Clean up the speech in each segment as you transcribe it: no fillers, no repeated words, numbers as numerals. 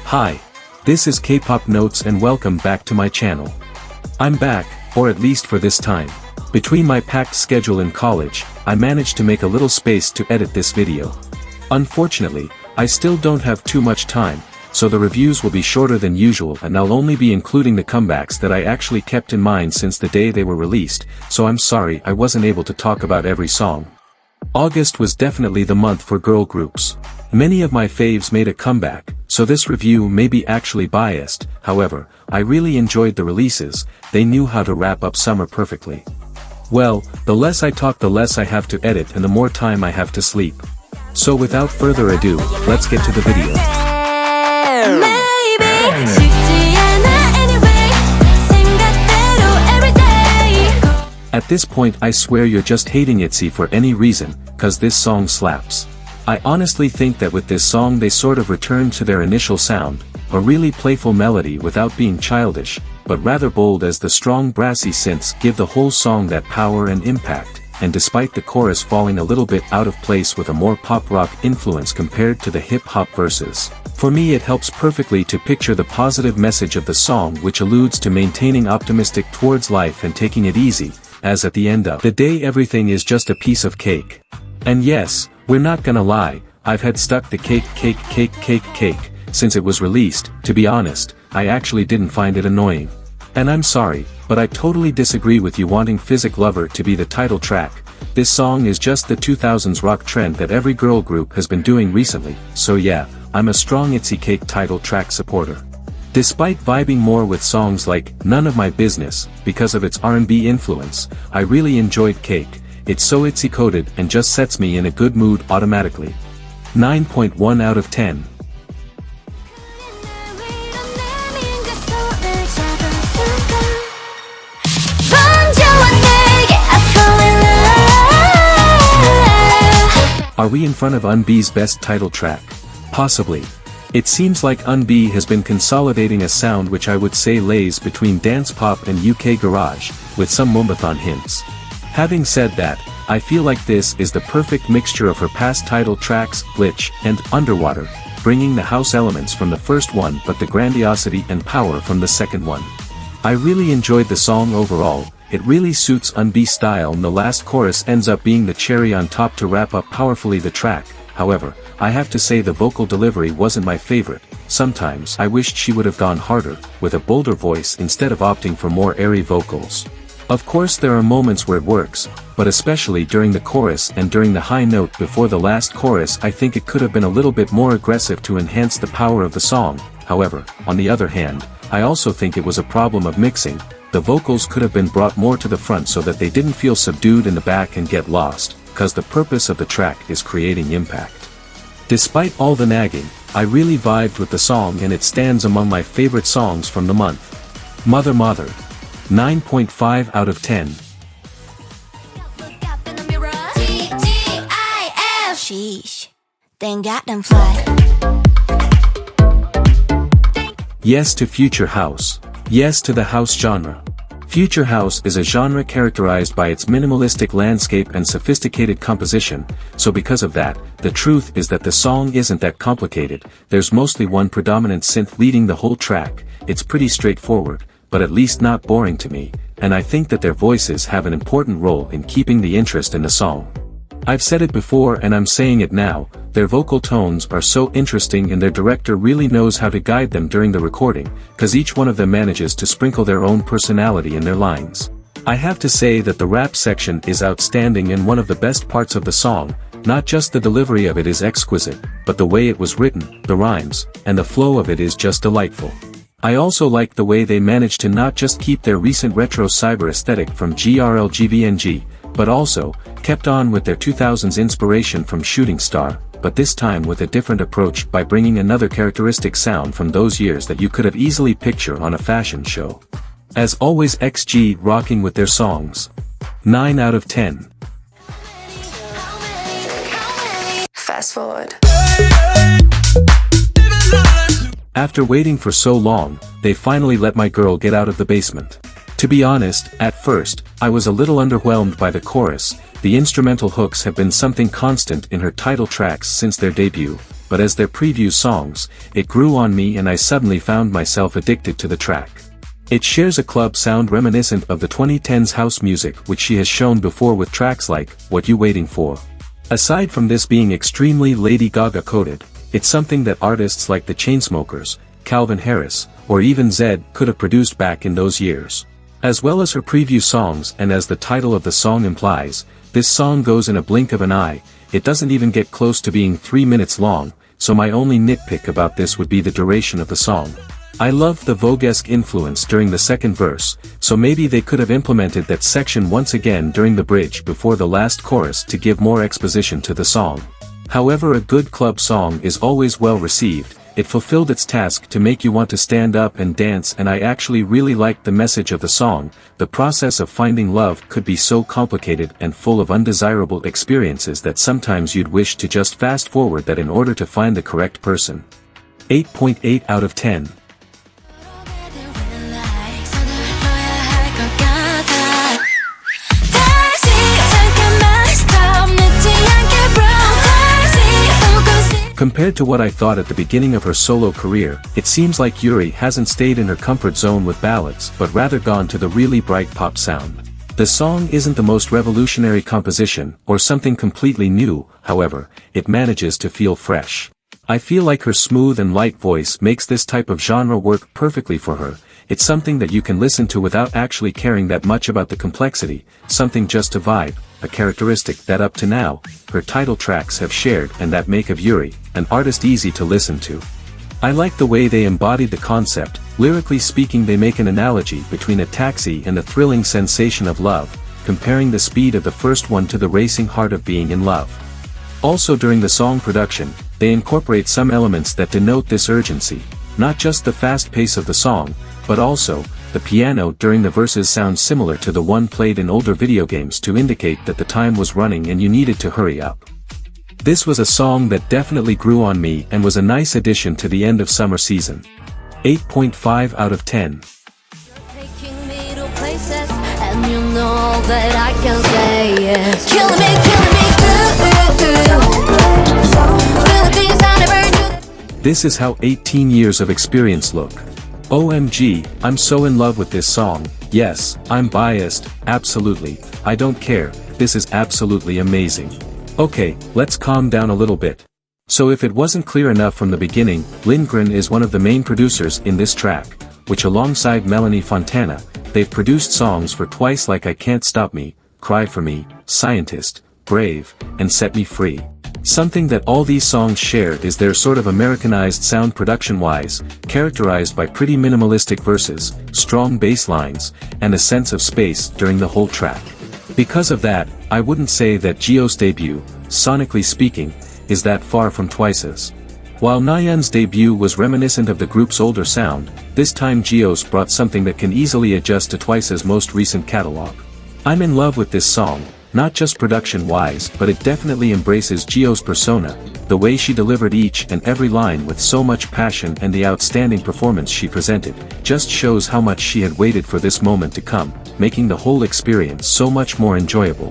Hi, this is K-pop Notes and welcome back to my channel. I'm back, or at least for this time. Between my packed schedule in college, I managed to make a little space to edit this video. Unfortunately, I still don't have too much time, so the reviews will be shorter than usual and I'll only be including the comebacks that I actually kept in mind since the day they were released, so I'm sorry I wasn't able to talk about every song. August was definitely the month for girl groups. Many of my faves made a comeback, so this review may be actually biased. However, I really enjoyed the releases. They knew how to wrap up summer perfectly. Well, the less I talk the less I have to edit and the more time I have to sleep. So without further ado, let's get to the video. At this point I swear you're just hating ITZY for any reason, cause this song slaps. I honestly think that with this song they sort of returned to their initial sound, a really playful melody without being childish, but rather bold as the strong brassy synths give the whole song that power and impact, and despite the chorus falling a little bit out of place with a more pop-rock influence compared to the hip-hop verses, for me it helps perfectly to picture the positive message of the song which alludes to maintaining optimistic towards life and taking it easy, as at the end of the day everything is just a piece of cake. And yes, we're not gonna lie, I've had stuck the cake since it was released. To be honest, I actually didn't find it annoying. And I'm sorry, but I totally disagree with you wanting Physic Lover to be the title track. This song is just the 2000s rock trend that every girl group has been doing recently, so yeah, I'm a strong ITZY cake title track supporter. Despite vibing more with songs like None of My Business, because of its R&B influence, I really enjoyed Cake. It's so ITZY coded and just sets me in a good mood automatically. 9.1 out of 10. Are we in front of EUNBI's best title track? Possibly. It seems like EUNBI has been consolidating a sound which I would say lays between dance pop and UK garage, with some Moombahthon hints. Having said that, I feel like this is the perfect mixture of her past title tracks, Glitch, and Underwater, bringing the house elements from the first one but the grandiosity and power from the second one. I really enjoyed the song overall. It really suits EUNBI's style and the last chorus ends up being the cherry on top to wrap up powerfully the track. However, I have to say the vocal delivery wasn't my favorite. Sometimes I wished she would have gone harder, with a bolder voice instead of opting for more airy vocals. Of course there are moments where it works, but especially during the chorus and during the high note before the last chorus I think it could have been a little bit more aggressive to enhance the power of the song. However, on the other hand, I also think it was a problem of mixing. The vocals could have been brought more to the front so that they didn't feel subdued in the back and get lost, cause the purpose of the track is creating impact. Despite all the nagging, I really vibed with the song and it stands among my favorite songs from the month. Mother Mother. 9.5 out of 10. Yes to Future House. Yes to the house genre. Future House is a genre characterized by its minimalistic landscape and sophisticated composition, so because of that, the truth is that the song isn't that complicated. There's mostly one predominant synth leading the whole track. It's pretty straightforward, but at least not boring to me, and I think that their voices have an important role in keeping the interest in the song. I've said it before and I'm saying it now, their vocal tones are so interesting and their director really knows how to guide them during the recording, cause each one of them manages to sprinkle their own personality in their lines. I have to say that the rap section is outstanding and one of the best parts of the song. Not just the delivery of it is exquisite, but the way it was written, the rhymes, and the flow of it is just delightful. I also like the way they managed to not just keep their recent retro cyber aesthetic from GRLGVNG, but also, kept on with their 2000s inspiration from Shooting Star, but this time with a different approach by bringing another characteristic sound from those years that you could have easily pictured on a fashion show. As always XG rocking with their songs. 9 out of 10. Fast forward. After waiting for so long, they finally let my girl get out of the basement. To be honest, at first, I was a little underwhelmed by the chorus. The instrumental hooks have been something constant in her title tracks since their debut, but as their preview songs, it grew on me and I suddenly found myself addicted to the track. It shares a club sound reminiscent of the 2010s house music which she has shown before with tracks like, What You Waiting For. Aside from this being extremely Lady Gaga coded, it's something that artists like the Chainsmokers, Calvin Harris, or even Zedd could have produced back in those years. As well as her preview songs and as the title of the song implies, this song goes in a blink of an eye. It doesn't even get close to being 3 minutes long, so my only nitpick about this would be the duration of the song. I love the Vogue-esque influence during the second verse, so maybe they could have implemented that section once again during the bridge before the last chorus to give more exposition to the song. However, a good club song is always well received. It fulfilled its task to make you want to stand up and dance, and I actually really liked the message of the song. The process of finding love could be so complicated and full of undesirable experiences that sometimes you'd wish to just fast forward that in order to find the correct person. 8.8 out of 10. Compared to what I thought at the beginning of her solo career, it seems like Yuri hasn't stayed in her comfort zone with ballads but rather gone to the really bright pop sound. The song isn't the most revolutionary composition or something completely new, however, it manages to feel fresh. I feel like her smooth and light voice makes this type of genre work perfectly for her. It's something that you can listen to without actually caring that much about the complexity, something just to vibe, a characteristic that up to now, her title tracks have shared and that make of Yuri, an artist easy to listen to. I like the way they embodied the concept. Lyrically speaking, they make an analogy between a taxi and the thrilling sensation of love, comparing the speed of the first one to the racing heart of being in love. Also during the song production, they incorporate some elements that denote this urgency, not just the fast pace of the song, but also, the piano during the verses sounds similar to the one played in older video games to indicate that the time was running and you needed to hurry up. This was a song that definitely grew on me and was a nice addition to the end of summer season. 8.5 out of 10. Taking me to places, and you know that I can say yes. Killing me, Philippines, I never knew. This is how 18 years of experience look. OMG, I'm so in love with this song. Yes, I'm biased, absolutely, I don't care, this is absolutely amazing. Okay, let's calm down a little bit. So if it wasn't clear enough from the beginning, Lindgren is one of the main producers in this track, which alongside Melanie Fontana, they've produced songs for Twice like I Can't Stop Me, Cry For Me, Scientist, Brave, and Set Me Free. Something that all these songs share is their sort of Americanized sound production-wise, characterized by pretty minimalistic verses, strong bass lines, and a sense of space during the whole track. Because of that, I wouldn't say that JIHYO's debut, sonically speaking, is that far from Twice's. While Nayeon's debut was reminiscent of the group's older sound, this time JIHYO's brought something that can easily adjust to Twice's most recent catalog. I'm in love with this song. Not just production-wise, but it definitely embraces JIHYO's persona, the way she delivered each and every line with so much passion, and the outstanding performance she presented, just shows how much she had waited for this moment to come, making the whole experience so much more enjoyable.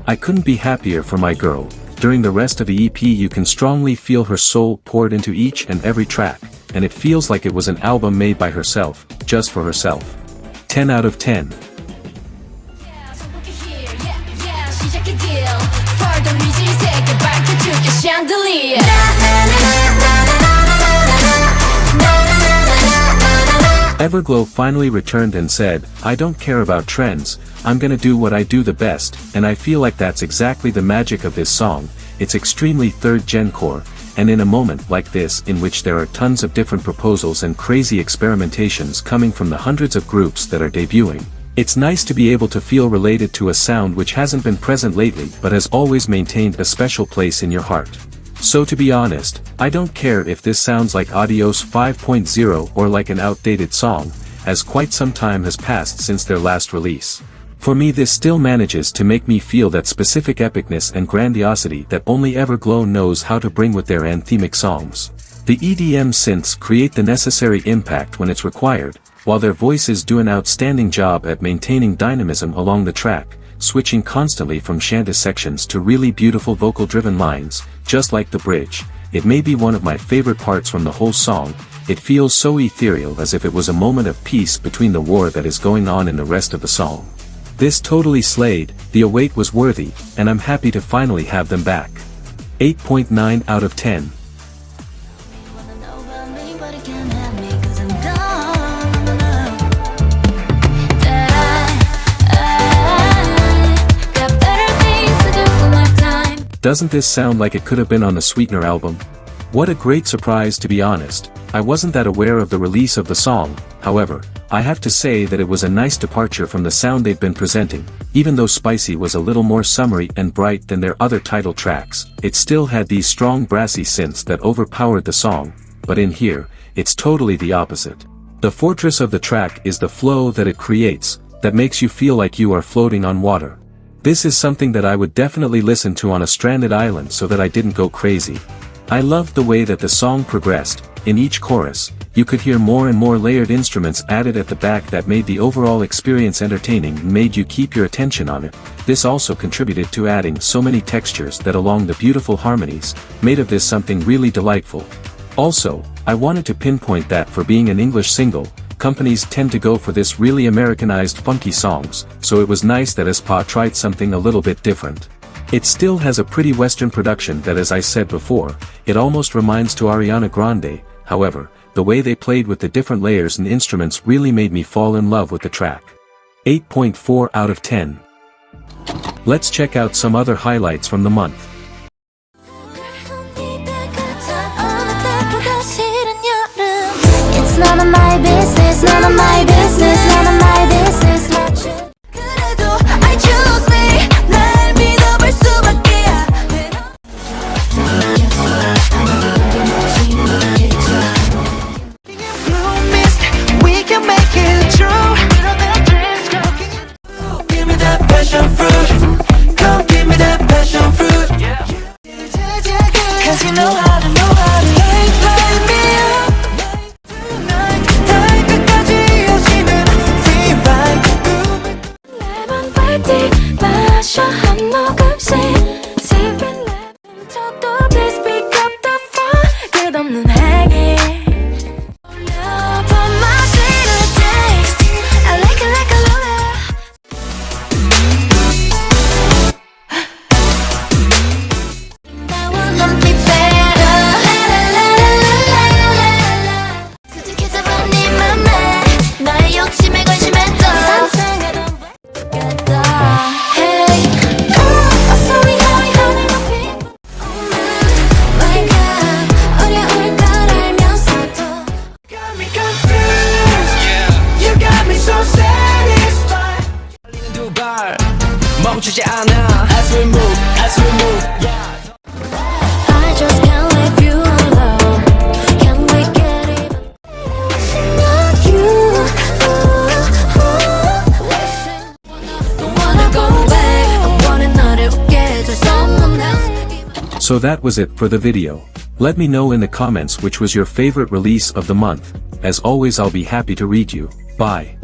I couldn't be happier for my girl. During the rest of the EP you can strongly feel her soul poured into each and every track, and it feels like it was an album made by herself, just for herself. 10 out of 10. Everglow finally returned and said, I don't care about trends, I'm gonna do what I do the best, and I feel like that's exactly the magic of this song. It's extremely third-gen core, and in a moment like this in which there are tons of different proposals and crazy experimentations coming from the hundreds of groups that are debuting, it's nice to be able to feel related to a sound which hasn't been present lately but has always maintained a special place in your heart. So to be honest, I don't care if this sounds like Adios 5.0 or like an outdated song, as quite some time has passed since their last release. For me this still manages to make me feel that specific epicness and grandiosity that only Everglow knows how to bring with their anthemic songs. The EDM synths create the necessary impact when it's required, while their voices do an outstanding job at maintaining dynamism along the track, switching constantly from shanty sections to really beautiful vocal-driven lines, just like the bridge. It may be one of my favorite parts from the whole song. It feels so ethereal, as if it was a moment of peace between the war that is going on in the rest of the song. This totally slayed, the await was worthy, and I'm happy to finally have them back. 8.9 out of 10. Doesn't this sound like it could have been on the Sweetener album? What a great surprise, to be honest. I wasn't that aware of the release of the song. However, I have to say that it was a nice departure from the sound they've been presenting. Even though Spicy was a little more summery and bright than their other title tracks, it still had these strong brassy synths that overpowered the song. But in here, it's totally the opposite. The fortress of the track is the flow that it creates, that makes you feel like you are floating on water. This is something that I would definitely listen to on a stranded island so that I didn't go crazy. I loved the way that the song progressed. In each chorus, you could hear more and more layered instruments added at the back that made the overall experience entertaining and made you keep your attention on it. This also contributed to adding so many textures that along the beautiful harmonies, made of this something really delightful. Also, I wanted to pinpoint that for being an English single, companies tend to go for this really Americanized funky songs, so it was nice that aespa tried something a little bit different. It still has a pretty Western production that, as I said before, it almost reminds to Ariana Grande. However, the way they played with the different layers and instruments really made me fall in love with the track. 8.4 out of 10. Let's check out some other highlights from the month. It's none of my business, none of my business, none of my business. 그래도 I choose me. 날 믿어볼 수밖에야. We can make it true. Give me that passion fruit. Come give me that passion fruit. 'Cause you know how to light me up. 마셔 한 모금씩 Sipping lemon 저도 please pick up the phone 끝없는 행위 Put my sweeter taste I like it like a lover I wanna be better 솔직히 잡은 네 맘에 나의 욕심에 관심했던 상상하던 멈추지 않아 as we move yeah. I just can't leave you alone. Can we get even? Not you. Don't wanna go back. I wanna 너를 웃게 해줄 someone else. So that was it for the video. Let me know in the comments which was your favorite release of the month. As always, I'll be happy to read you. Bye.